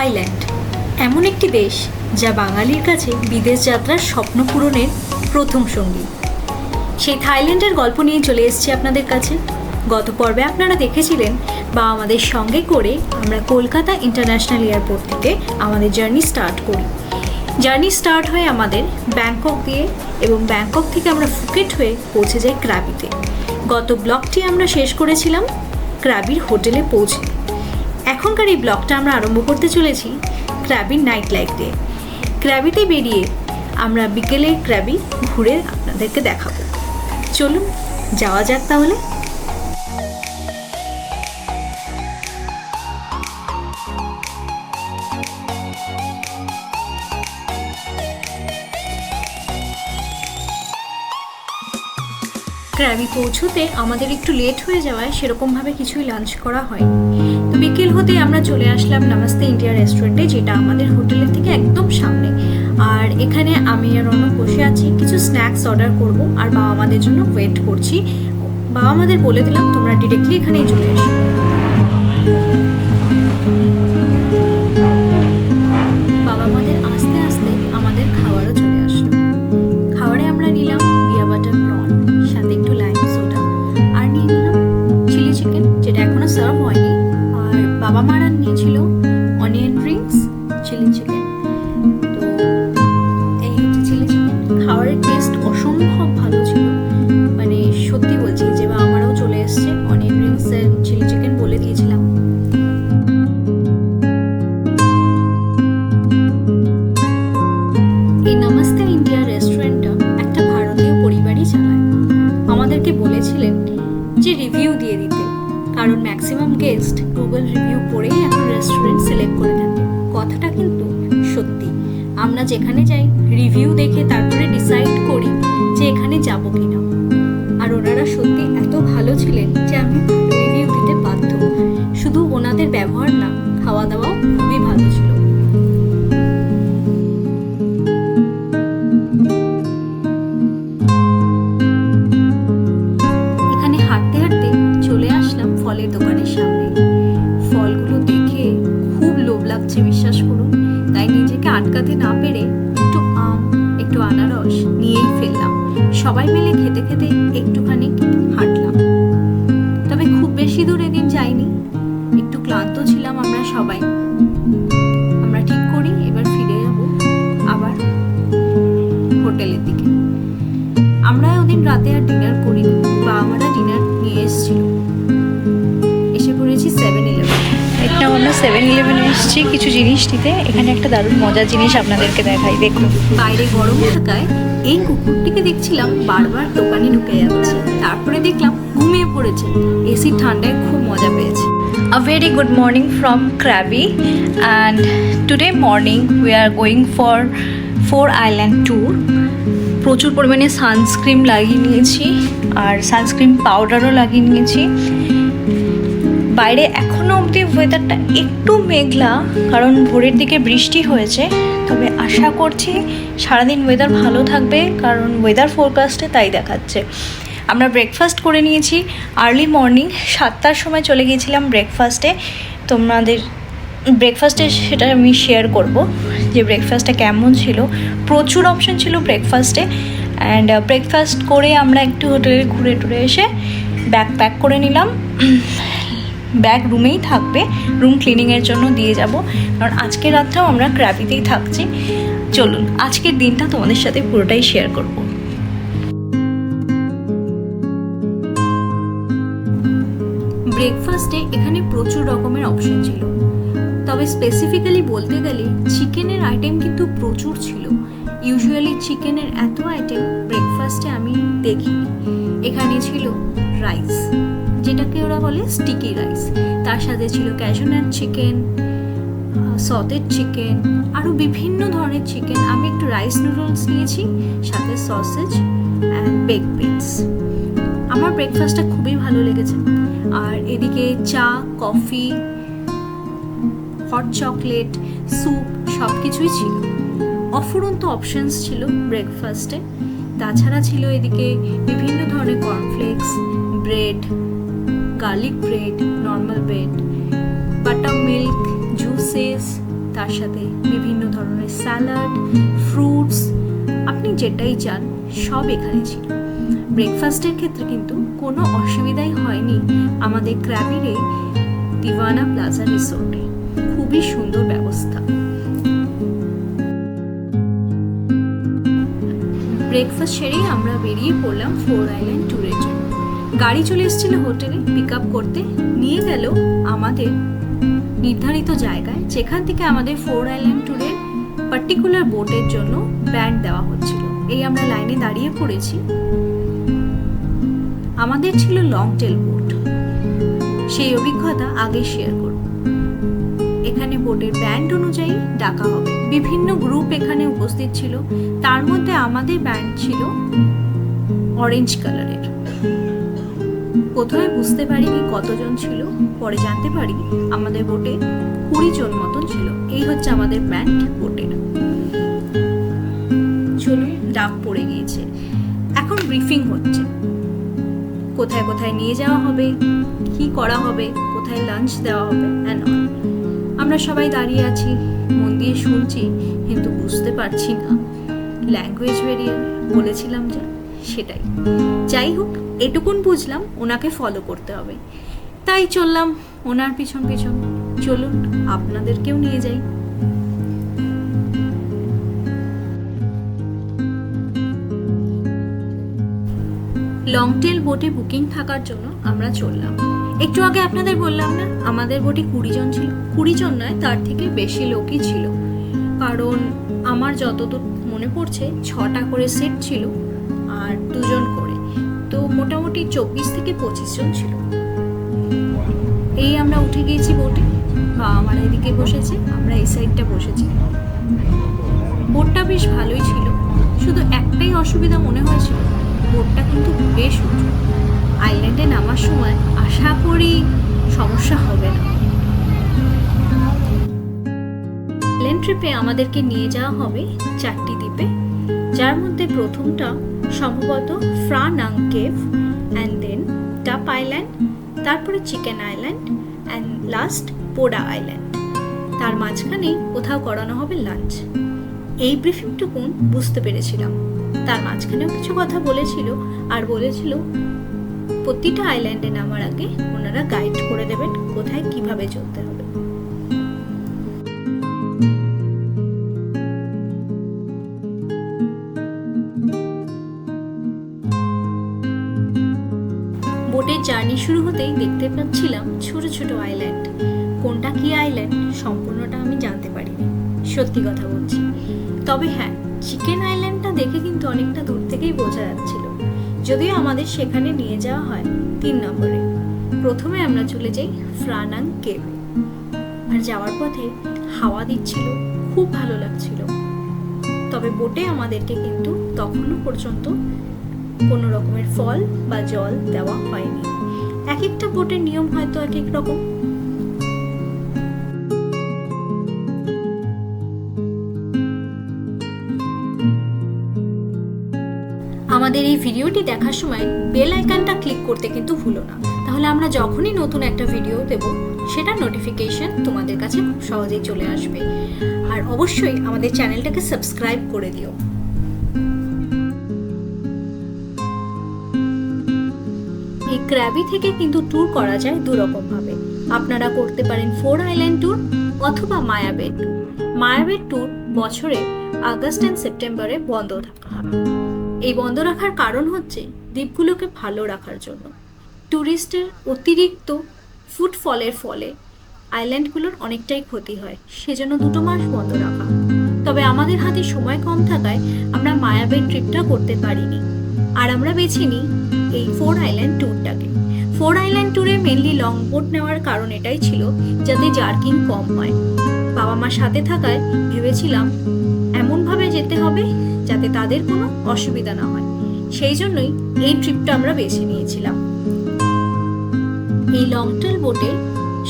Thailand এমন একটি দেশ যা বাঙালির কাছে বিদেশ যাত্রার স্বপ্ন পূরণের প্রথম সঙ্গী। সেই থাইল্যান্ডের গল্প নিয়ে চলে এসেছি আপনাদের কাছে। গত পর্বে আপনারা দেখেছিলেন বা আমাদের সঙ্গে করে আমরা কলকাতা ইন্টারন্যাশনাল এয়ারপোর্ট থেকে আমাদের জার্নি স্টার্ট করি। জার্নি স্টার্ট হয় আমাদের ব্যাংকক দিয়ে এবং ব্যাংকক থেকে আমরা ফুকেট হয়ে পৌঁছে যাই ক্রাবিতে। গত ব্লগটি আমরা শেষ করেছিলাম ক্রাবির হোটেলে পৌঁছে। এখনকার এই ব্লগটা আমরা আরম্ভ করতে চলেছি ক্রাবির নাইট লাইফ দিয়ে। ক্রাবিতে বেরিয়ে আমরা বিকেলে ক্রাবি ঘুরে আপনাদেরকে দেখাবো। চলুন যাওয়া যাক তাহলে। ক্রাবি পৌঁছতে আমাদের একটু লেট হয়ে যাওয়ায় সেরকমভাবে কিছুই লাঞ্চ করা হয়নি। তো বিকেল হতে আমরা চলে আসলাম নমস্তে ইন্ডিয়া রেস্টুরেন্টে, যেটা আমাদের হোটেলের থেকে একদম সামনে। আর এখানে আমি আর অন্য বসে আছি, কিছু স্ন্যাক্স অর্ডার করব আর বাবা আমাদের জন্য ওয়েট করছি। বাবা আমাদের বলে দিলাম তোমরা ডিরেক্টলি এখানেই চলে এসো। বাবা আমাদের আস্তে আস্তে আমাদের খাবারও চলে আসলো। খাবারে আমরা নিলাম বিয়া বাটার প্রন, সাথে একটু লাইম সোডা, আর নিয়ে নিলাম চিলি চিকেন, যেটা এখনো সার্ভ হয়নি। আর বাবা মারা নিয়েছিল অনিয়ন রিংস, চিলি চিকেন। তো এই হচ্ছে চিলি চিকেন। খাবারের টেস্ট অসম্ভব ভালো ছিল, মানে সত্যি বলছি যে আমারও চলে এসছে অনিয়ন রিংস এর চিলি চিকেন বলে দিয়েছিলাম। এই নমস্তে ইন্ডিয়া রেস্টুরেন্টটা একটা ভারতীয় পরিবারই চালায়। আমাদেরকে বলেছিলেন যে রিভিউ দিয়ে দিতে, কারণ ম্যাক্সিমাম গেস্ট গুগল রিভিউ পড়েই এখন রেস্টুরেন্ট সিলেক্ট করে থাকে। কথাটা কিন্তু সত্যি। আমরা যেখানে যাই রিভিউ দেখে তারপরে ডিসাইড করি যে এখানে যাব কিনা। আর ওনারা সত্যি এত ভালো ছিলেন যে আমি রিভিউ দিতে বাধ্য। শুধু ওনাদের ব্যবহার না, খাওয়া দাওয়াও খুবই ভালো ছিল। এখানে হাঁটতে হাঁটতে চলে আসলাম ফলের দোকানের সামনে। ফলগুলো দেখে খুব লোভ লাগছে, বিশ্বাস করুন। তাই নিজেকে আটকাতে না পেরে একটু আম, একটু আনারস নিয়েই ফেললাম। সবাই মিলে খেতে খেতে একটুখানি হাঁটলাম। তবে খুব বেশি দূর এদিন যাইনি, একটু ক্লান্ত ছিলাম আমরা সবাই। আমরা ঠিক করি এবার ফিরে যাব আবার হোটেলের দিকে। আমরা ওদিন রাতে আর ডিনার করিনি, বা আমরা ডিনার নিয়ে এসেছিল। এসে পড়েছি 7-Eleven। একটা আমরা 7-Eleven এসেছি কিছু জিনিস নিতে। এখানে একটা দারুণ মজার জিনিস আপনাদেরকে দেখাই, দেখুন। বাইরে গরম থাকায় এই কুকুরটিকে দেখছিলাম বারবার দোকানে ঢুকে যাচ্ছে, তারপরে দেখলাম ঘুমিয়ে পড়েছে। এসি ঠান্ডায় খুব মজা পেয়েছে। A very good morning from Krabi, and today morning we are going for 4 island tour. প্রচুর পরিমাণে সানস্ক্রিন লাগিয়ে নিয়েছি আর সানস্ক্রিন পাউডারও লাগিয়ে নিয়েছি। বাইরে এখনও অবধি ওয়েদারটা একটু মেঘলা, কারণ ভোরের দিকে বৃষ্টি হয়েছে। তবে আশা করছি সারাদিন ওয়েদার ভালো থাকবে, কারণ ওয়েদার ফোরকাস্টে তাই দেখাচ্ছে। আমরা ব্রেকফাস্ট করে নিয়েছি আর্লি মর্নিং 7টার সময় চলে গিয়েছিলাম ব্রেকফাস্টে। তোমাদের ব্রেকফাস্টে সেটা আমি শেয়ার করব যে ব্রেকফাস্টটা কেমন ছিল। প্রচুর অপশন ছিল ব্রেকফাস্টে। অ্যান্ড ব্রেকফাস্ট করে আমরা একটু হোটেলে ঘুরে টুরে এসে ব্যাগ প্যাক করে নিলাম। ব্যাগ রুমেই থাকবে, রুম ক্লিনিংয়ের জন্য দিয়ে যাব, কারণ আজকের রাতটাও আমরা ক্রাবিতেই থাকছি। চলুন আজকের দিনটা তোমাদের সাথে পুরোটাই শেয়ার করব। ব্রেকফাস্টে এখানে প্রচুর রকমের অপশন ছিল, তবে স্পেসিফিক্যালি বলতে গেলে চিকেনের আইটেম কিন্তু প্রচুর ছিল। ইউজুয়ালি চিকেনের এত আইটেম ব্রেকফাস্টে আমি দেখিনি। এখানে ছিল রাইস, যেটাকে ওরা বলে স্টিকি রাইস। তার সাথে ছিল ক্যাজুনাট চিকেন, সটেড চিকেন, আরও বিভিন্ন ধরনের চিকেন। আমি একটু রাইস নুডলস নিয়েছি, সাথে সসেজ অ্যান্ড বেক বিনস। আমার ব্রেকফাস্টটা খুবই ভালো লেগেছে। আর এদিকে চা, কফি, হট চকলেট, স্যুপ সব কিছুই ছিল। অফুরন্ত অপশনস ছিল ব্রেকফাস্টে। তাছাড়া ছিল এদিকে বিভিন্ন ধরনের cornflakes, bread, garlic bread, normal bread, butter milk, juices, তার সাথে বিভিন্ন ধরনের স্যালাড, ফ্রুটস, আপনি যেটাই চান সব এখানে ছিল। ব্রেকফাস্টের ক্ষেত্রে কিন্তু কোনো অসুবিধাই হয়নি আমাদের ক্র্যাবির দিওয়ানা প্লাজা রিসোর্টে। খুবই সুন্দর ব্যবস্থা। ব্রেকফাস্ট সেরেই আমরা বেরিয়ে পড়লাম 4 আইল্যান্ড ট্যুরের জন্য। গাড়ি চলে এসেছিল হোটেলে পিক আপ করতে, নিয়ে গেল আমাদের নির্ধারিত জায়গায়, যেখান থেকে আমাদের 4 আইল্যান্ড ট্যুরের পার্টিকুলার বোটের জন্য ব্যান্ড দেওয়া হচ্ছিল। এই আমরা লাইনে দাঁড়িয়ে পড়েছি। আমাদের ছিল লং টেল বোট, সেই অভিজ্ঞতা আগে শেয়ার করব। এখানে বোটের ব্যান্ড অনুযায়ী ডাকা হবে। বিভিন্ন গ্রুপ এখানে উপস্থিত ছিল, তার মধ্যে আমাদের ব্যান্ড ছিল অরেঞ্জ কালারের। প্রথমে বুঝতে পারিনি কতজন ছিল, পরে জানতে পারি আমাদের বোটে 20 জন মতন ছিল। এই হচ্ছে আমাদের ব্যান্ড বোটের। চলুন, ডাক পড়ে গিয়েছে, এখন ব্রিফিং হচ্ছে। কোথায় কোথায় নিয়ে যাওয়া হবে, কি করা হবে, কোথায় লাঞ্চ দেওয়া হবে অ্যান্ড অল। আমরা সবাই দাঁড়িয়ে আছি, মন দিয়ে শুনছি, কিন্তু বুঝতে পারছি না। ল্যাঙ্গুয়েজ ব্যারিয়ার বলেছিলাম যে, সেটাই। যাই হোক, এটুকুন বুঝলাম ওনাকে ফলো করতে হবে, তাই চললাম ওনার পিছন পিছন। চলুন আপনাদেরকেও নিয়ে যাই। লং টেল বোটে বুকিং থাকার জন্য আমরা চললাম। একটু আগে আপনাদের বললাম না আমাদের বোটে 20 জন ছিল। 20 জন নয়, তার থেকে বেশি লোকই ছিল, কারণ আমার যতদূর মনে পড়ছে 6টা করে সেট ছিল আর 2 জন করে, তো মোটামুটি 24 থেকে 25 জন ছিল। এই আমরা উঠে গিয়েছি বোটে, বা আমার এদিকে বসেছে, আমরা এই সাইডটা বসেছি। বোটটা বেশ ভালোই ছিল, শুধু একটাই অসুবিধা মনে হয়েছিল, বোটটা কিন্তু বেশ উঁচু। আইল্যান্ডে নামার সময় আশা করি সমস্যা হবে না। আইল্যান্ড ট্রিপে আমাদেরকে নিয়ে যাওয়া হবে 4টি দ্বীপে, যার মধ্যে প্রথমটা সম্ভবত ফ্রা নাং cave, and then Tup island, তারপরে chicken island, and last Poda island. তার মাঝখানেই কোথাও করানো হবে লাঞ্চ। এই ব্রিফিংটুকুন বুঝতে পেরেছিলাম। তার মাঝখানেও কিছু কথা বলেছিল, আর বলেছিল প্রতিটা আইল্যান্ডে নামার আগে ওনারা গাইড করে দেবেন কোথায় কিভাবে চলতে হবে। বোটের জার্নি শুরু হতেই দেখতে পাচ্ছিলাম ছোট ছোট আইল্যান্ড। কোনটা কি আইল্যান্ড সম্পূর্ণটা আমি জানতে পারিনি, সত্যি কথা বলছি। তবে হ্যাঁ, চিকেন আইল্যান্ডটা দেখে কিন্তু অনেকটা দূর থেকেই বোঝা যাচ্ছিল, যদিও আমাদের সেখানে নিয়ে যাওয়া হয় 3 নম্বরে। প্রথমে আমরা চলে যাই ফ্রা নাং কেভ, আর যাওয়ার পথে হাওয়া দিচ্ছিল, খুব ভালো লাগছিল। তবে বোটে আমাদেরকে কিন্তু তখনও পর্যন্ত কোনো রকমের ফল বা জল দেওয়া হয়নি। এক একটা বোটের নিয়ম হয়তো এক এক রকম। আমাদের এই ভিডিওটি দেখার সময় বেল আইকনটা ক্লিক করতে কিন্তু ভুলো না, তাহলে আমরা যখনই নতুন একটা ভিডিও দেব সেটা নোটিফিকেশন তোমাদের কাছে খুব সহজেই চলে আসবে। আর অবশ্যই আমাদের চ্যানেলটাকে সাবস্ক্রাইব করে দিও। এই ক্র্যাবি থেকে কিন্তু ট্যুর করা যায় 2 রকম ভাবে। আপনারা করতে পারেন 4 আইল্যান্ড ট্যুর অথবা মায়া বে ট্যুর। মায়া বে ট্যুর বছরে আগস্ট এন্ড সেপ্টেম্বরে বন্ধ থাকা হয়। এই বন্ধ রাখার কারণ হচ্ছে দ্বীপগুলোকে ভালো রাখার জন্য। ট্যুরিস্টের অতিরিক্ত ফুটফলের ফলে আইল্যান্ডগুলোর অনেকটাই ক্ষতি হয়, সেজন্য 2 মাস বন্ধ রাখা। তবে আমাদের হাতে সময় কম থাকায় আমরা মায়া বে ট্রিপটা করতে পারিনি, আর আমরা বেছে নিই এই 4 আইল্যান্ড ট্যুরটাকে। 4 আইল্যান্ড ট্যুরে মেনলি লং বোট নেওয়ার কারণ এটাই ছিল যাতে জার্কিং কম হয়। বাবা মার সাথে থাকায় ভেবেছিলাম এমনভাবে যেতে হবে যাতে তাদের কোনো অসুবিধা না হয়, সেই জন্যই এই ট্রিপটা আমরা বেছে নিয়েছিলাম। এই লং টেল বোটে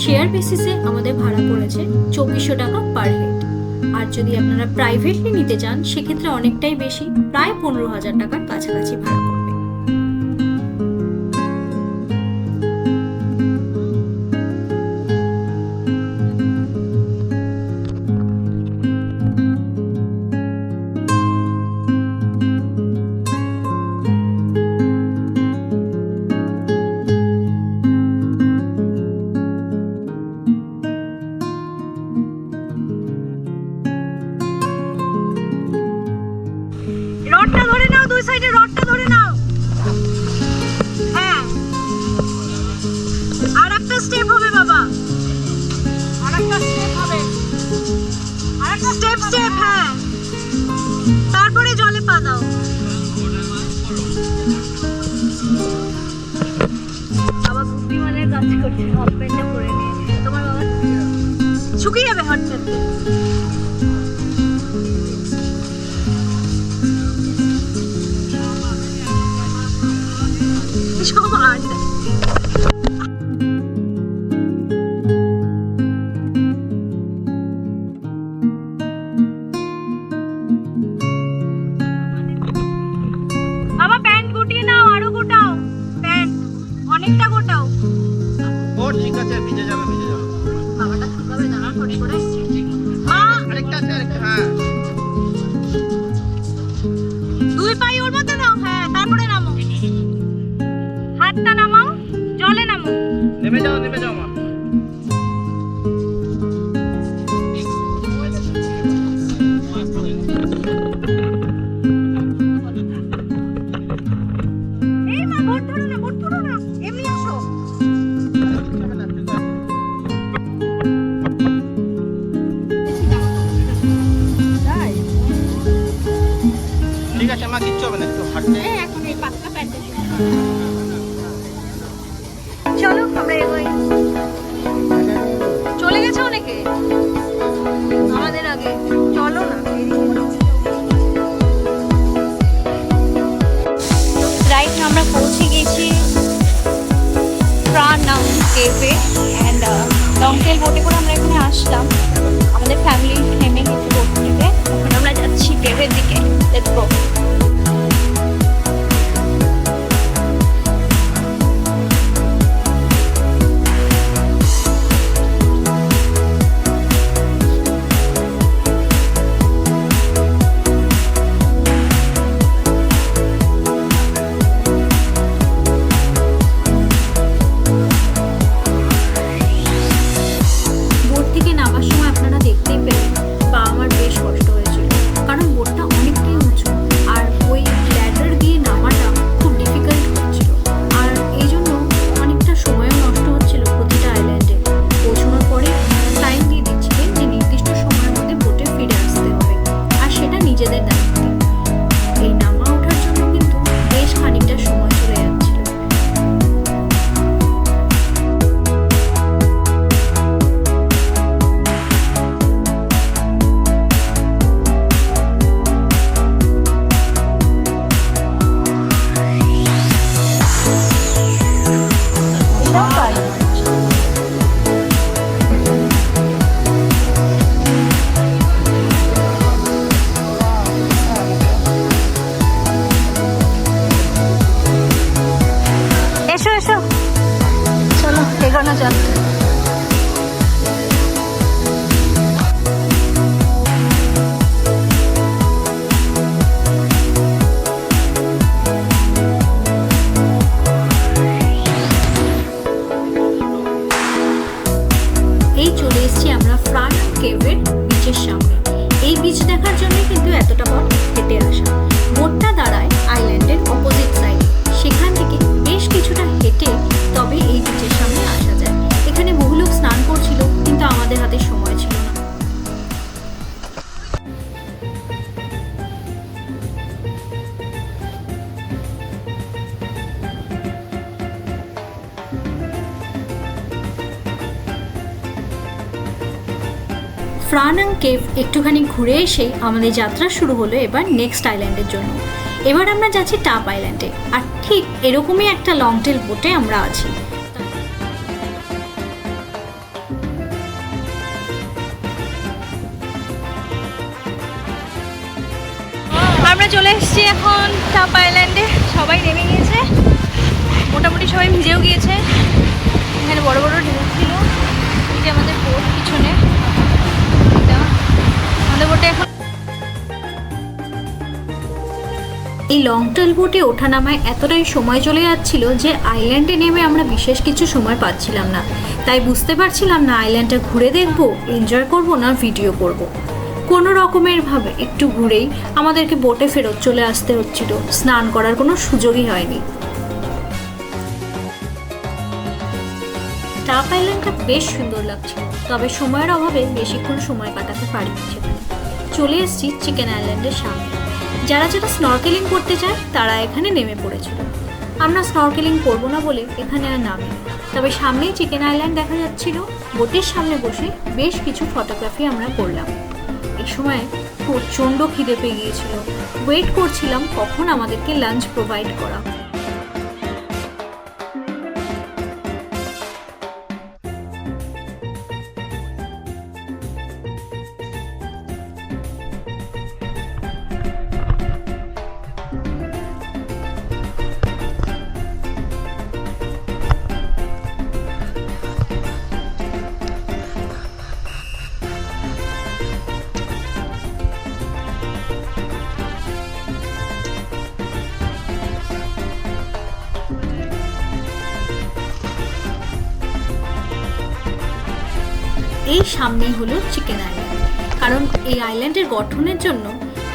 শেয়ার বেসিসে আমাদের ভাড়া পড়েছে 2400 টাকা পার হেড, আর যদি আপনারা প্রাইভেটলি নিতে চান সেক্ষেত্রে অনেকটাই বেশি, প্রায় 15,000 টাকার কাছাকাছি ভাড়া পড়বে। সাইডে রডটা ধরে নাও। হ্যাঁ, আর একটা স্টেপ হবে বাবা, আর একটা স্টেপ হবে, আর একটা স্টেপ স্টেপ। হ্যাঁ, তারপরে জলে পা দাও। বাবা বুদ্ধিমানের কাজ করছে, হাফ প্যান্টটা পরে নিয়েছে। তোমার বাবা শুকিয়ে যাবে হাত প্যান্টে। সব আর বাবা প্যান্ট গুটিয়ে নাও, আরো গোটাও প্যান্ট, অনেকটা গোটাও। ও ঠিক আছে, ভিজে যাবে ভিজে যাবে। বাবাটা শুকাবে, দাঁড়া করে করে। আরেকটা আছে, আরেকটা। হ্যাঁ, দুই পাই ওর মধ্যে নাও। হ্যাঁ, তারপরে নামো, হাতটা নামাও, জলে নামো। নেমে যাও নেমে যাও মা। এই মা, বোট ধরো না, বোট ধরো না, এমনি আসো। ঠিক আছে মা, কিচ্ছু হবে না, একটু হাঁটতে। এখন এই পাতলা প্যান্টে চলো আমরা এগোই। চলে গেছে অনেকে আমাদের আগে, চলো না। রাইট, আমরা পৌঁছে গেছি প্রাণাং কেভে অ্যান্ড লংটেল বোটে করে আমরা এখানে আসলাম। আমাদের ফ্যামিলি নেমে গেছে বোট থেকে, এখন আমরা যাচ্ছি কেভের দিকে। Let's go. কেভের বিচের সামনে। এই বিচ দেখার জন্য কিন্তু এতটা পথ হেঁটে আসা। বোটটা দাঁড়ায় আইল্যান্ডের অপোজিট সাইডে, সেখান থেকে বেশ কিছুটা হেঁটে তবে এই বিচের সামনে আসা যায়। এখানে বহু লোক স্নান করছিল, কিন্তু আমাদের হাতে সময় ছিল না। প্রাণাং কেভ একটুখানি ঘুরে এসে আমাদের যাত্রা শুরু হলো এবার নেক্সট আইল্যান্ডের জন্য। এবার আমরা যাচ্ছি টাপ আইল্যান্ডে, আর ঠিক এরকমই একটা লং টেল বোটে আমরা আছি। আমরা চলে এসেছি এখন টাপ আইল্যান্ডে। সবাই নেমে গিয়েছে, মোটামুটি সবাই ভিজেও গিয়েছে। এখানে বড় বড় ঢেউ ছিল। এই যে আমাদের বোট পিছনে, আমাদের বোটে এখন এই লং টেল বোটে ওঠানামায় এতটাই সময় চলে যাচ্ছিল যে আইল্যান্ডে নেমে আমরা বিশেষ কিছু সময় পাচ্ছিলাম না। তাই বুঝতে পারছিলাম না আইল্যান্ডটা ঘুরে দেখবো, এনজয় করবো না ভিডিও করব। কোনো রকমের ভাবে একটু ঘুরেই আমাদেরকে বোটে ফেরত চলে আসতে হচ্ছিল, স্নান করার কোনো সুযোগই হয়নি। স্টাফ আইল্যান্ডটা বেশ সুন্দর লাগছিল, তবে সময়ের অভাবে বেশিক্ষণ সময় কাটাতে পারিনি সেখানে। চলে এসেছি চিকেন আইল্যান্ডের সামনে। যারা যারা স্নরকেলিং করতে চায় তারা এখানে নেমে পড়েছিল। আমরা স্নরকেলিং করবো না বলে এখানে আর নামি, তবে সামনেই চিকেন আইল্যান্ড দেখা যাচ্ছিল। বোটের সামনে বসে বেশ কিছু ফটোগ্রাফি আমরা করলাম। এই সময় প্রচণ্ড খিদে পেয়ে গিয়েছিল, ওয়েট করছিলাম কখন আমাদেরকে লাঞ্চ প্রোভাইড করা। এই সামনেই হলো চিকেন আইল্যান্ড, কারণ এই আইল্যান্ডের গঠনের জন্য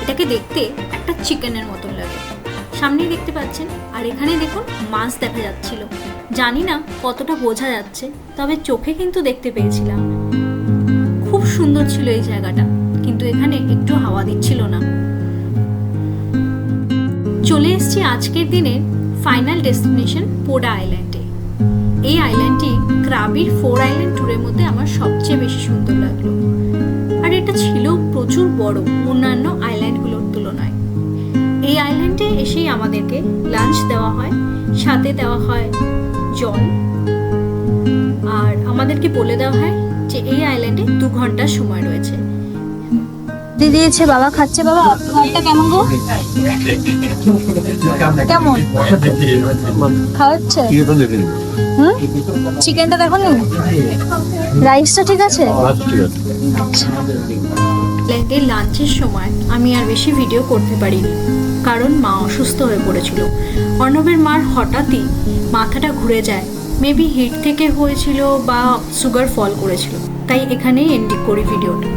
এটাকে দেখতে একটা চিকেনের মতন লাগে। সামনেই দেখতে পাচ্ছেন, আর এখানে দেখুন মাছ দেখা যাচ্ছিল। জানি না কতটা বোঝা যাচ্ছে, তবে চোখে কিন্তু দেখতে পেয়েছিলাম। খুব সুন্দর ছিল এই জায়গাটা, কিন্তু এখানে একটু হাওয়া দিচ্ছিল না। চলে এসেছি আজকের দিনের ফাইনাল ডেস্টিনেশন পোডা আইল্যান্ডে। এই আইল্যান্ডটি ক্রাবির 4 আইল্যান্ড ট্যুরের মধ্যে আমার সবচেয়ে বেশি সুন্দর লাগলো, আর এটা ছিল প্রচুর বড় অন্যান্য আইল্যান্ডগুলোর তুলনায়। এই আইল্যান্ডে এসেই আমাদেরকে লাঞ্চ দেওয়া হয়, সাথে দেওয়া হয় জল, আর আমাদেরকে বলে দেওয়া হয় যে এই আইল্যান্ডে 2 ঘন্টার সময় রয়েছে। দিয়েছে বাবা খাচ্ছে। বাবা খাবারটা কেমন গো? কেমন খাওয়াচ্ছে? চিকেনটা দেখো নি, রাইসটা ঠিক আছে? আইল্যান্ডের লাঞ্চের সময় আমি আর বেশি ভিডিও করতে পারিনি, কারণ মা অসুস্থ হয়ে পড়েছিল। অর্ণবের মার হঠাৎই মাথাটা ঘুরে যায়, মেবি হিট থেকে হয়েছিল বা সুগার ফল করেছিল, তাই এখানেই এন্ডিং করি ভিডিওটা।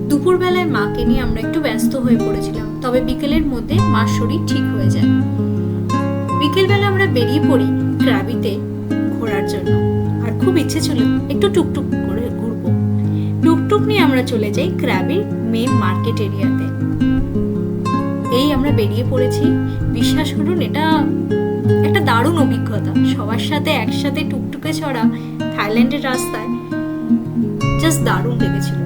দুপুরবেলায় মাকে নিয়ে আমরা একটু ব্যস্ত হয়ে পড়েছিলাম, তবে বিকেলের মধ্যে মার শরীর ঠিক হয়ে যায়। বিকেলবেলা আমরা বেরিয়ে পড়ি ক্রাবিতে ঘোরার জন্য, আর খুব ইচ্ছে ছিল একটু টুকটুক করে ঘুরবো। টুকটুক নিয়ে আমরা চলে যাই ক্রাবির মেন মার্কেট এরিয়াতে। এই আমরা বেরিয়ে পড়েছি। বিশ্বাস করুন, এটা একটা দারুণ অভিজ্ঞতা। সবার সাথে একসাথে টুকটুকে চড়া থাইল্যান্ডের রাস্তায় জাস্ট দারুণ লেগেছিল।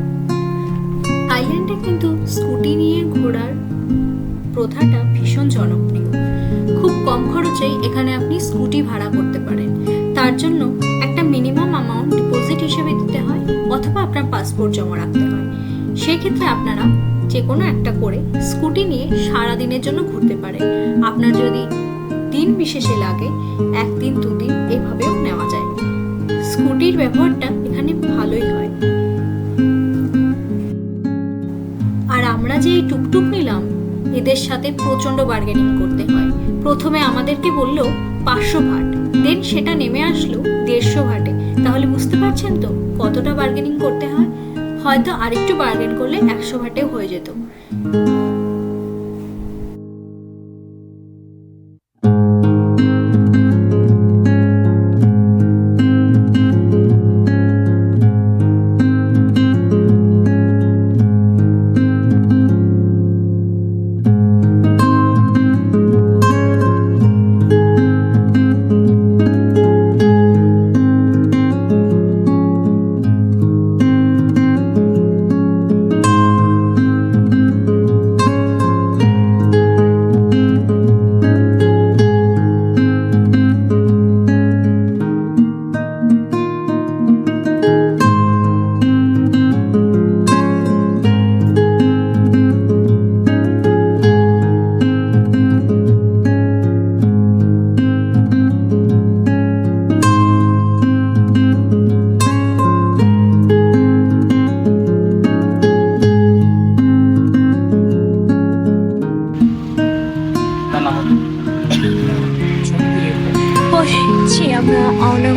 থাইল্যান্ডে কিন্তু স্কুটি নিয়ে ঘোরার প্রথাটা ভীষণ জনপ্রিয়। খুব কম খরচেই এখানে আপনি স্কুটি ভাড়া করতে পারেন। তার জন্য একটা মিনিমাম অ্যামাউন্ট ডিপোজিট হিসেবে দিতে হয়, অথবা আপনার পাসপোর্ট জমা রাখতে হয়। সেক্ষেত্রে আপনারা যে কোনো একটা করে স্কুটি নিয়ে সারাদিনের জন্য ঘুরতে পারেন। আপনার যদি দিন বিশেষে লাগে 1 দিন 2 দিন এভাবেও নেওয়া যায়। স্কুটির ব্যবহারটা এখানে ভালোই হয়। আর আমরা যে এই টুকটুক নিলাম, এদের সাথে প্রচন্ড বার্গেনিং করতে হয়। প্রথমে আমাদেরকে বললো 500 ভাট, দেন সেটা নেমে আসলো 150 ভাটে। তাহলে বুঝতে পারছেন তো কতটা বার্গেনিং করতে হয়। হয়তো আরেকটু বার্গেন করলে 100 ভাটেও হয়ে যেত।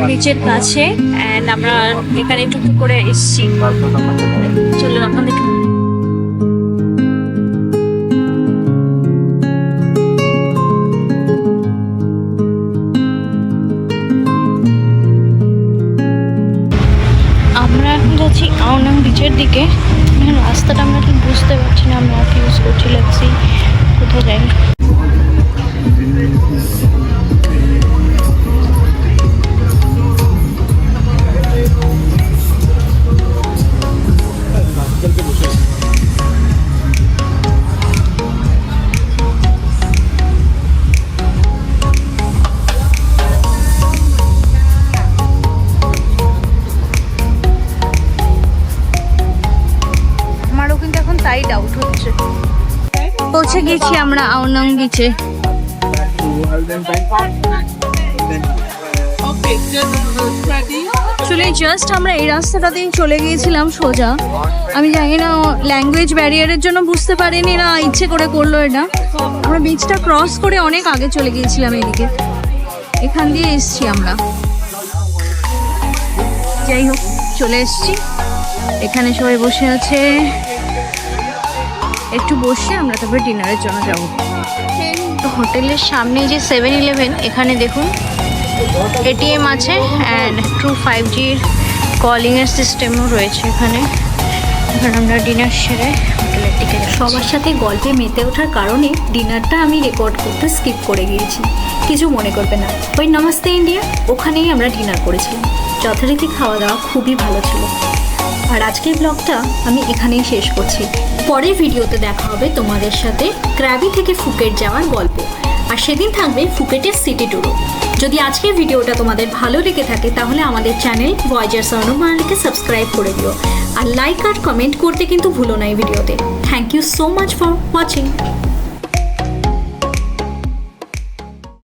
বিচের কাছে অ্যান্ড আমরা এখানে টুকটুক করে এসেছি। চলুন আপনাদেরকে আমরা এখন যাচ্ছি আওনাং বিচের দিকে। এখন রাস্তাটা আমরা ঠিক বুঝতে পারছি না, আমরা ইউজ করছি, লাগছি কোথায় যাই। আমারও কিন্তু এখন তাই ডাউট হচ্ছে। পৌঁছে গেছি আমরা আওনাং বিচে। আসলে জাস্ট আমরা এই রাস্তাটা দিয়ে চলে গিয়েছিলাম সোজা। আমি জানি না ল্যাঙ্গুয়েজ ব্যারিয়ারের জন্য বুঝতে পারিনি না ইচ্ছে করে করলো এটা। আমরা বিচটা ক্রস করে অনেক আগে চলে গিয়েছিলাম এদিকে, এখান দিয়ে এসছি আমরা। যাই হোক চলে এসছি, এখানে সবাই বসে আছে, একটু বসে আমরা তারপরে ডিনারের জন্য যাবো। তো হোটেলের সামনে যে 7-Eleven, এখানে দেখুন এটিএম আছে অ্যান্ড ট্রু 5Gর কলিংয়ের সিস্টেমও রয়েছে এখানে। এবার আমরা ডিনার সেরে হোটেলের দিকে যাচ্ছি। সবার সাথে গল্পে মেতে ওঠার কারণে ডিনারটা আমি রেকর্ড করতে স্কিপ করে গিয়েছি, কিছু মনে করবে না। ওই নমস্তে ইন্ডিয়া ওখানেই আমরা ডিনার করেছিলাম। যথারীতি খাওয়া দাওয়া খুবই ভালো ছিল। আর আজকের ব্লগটা আমি এখানেই শেষ করছি। পরের ভিডিওতে দেখা হবে তোমাদের সাথে ক্র্যাবি থেকে ফুকেট যাওয়ার গল্প, আর সেদিন থাকবে ফুকেটের সিটি ট্যুরও। যদি আজকের ভিডিওটা তোমাদের ভালো লেগে থাকে তাহলে আমাদের চ্যানেল ভয়েজার্স অর্ণব মারালিকে সাবস্ক্রাইব করে দিও, আর লাইক আর কমেন্ট করতে কিন্তু ভুলো না এই ভিডিওতে। Thank you so much for watching.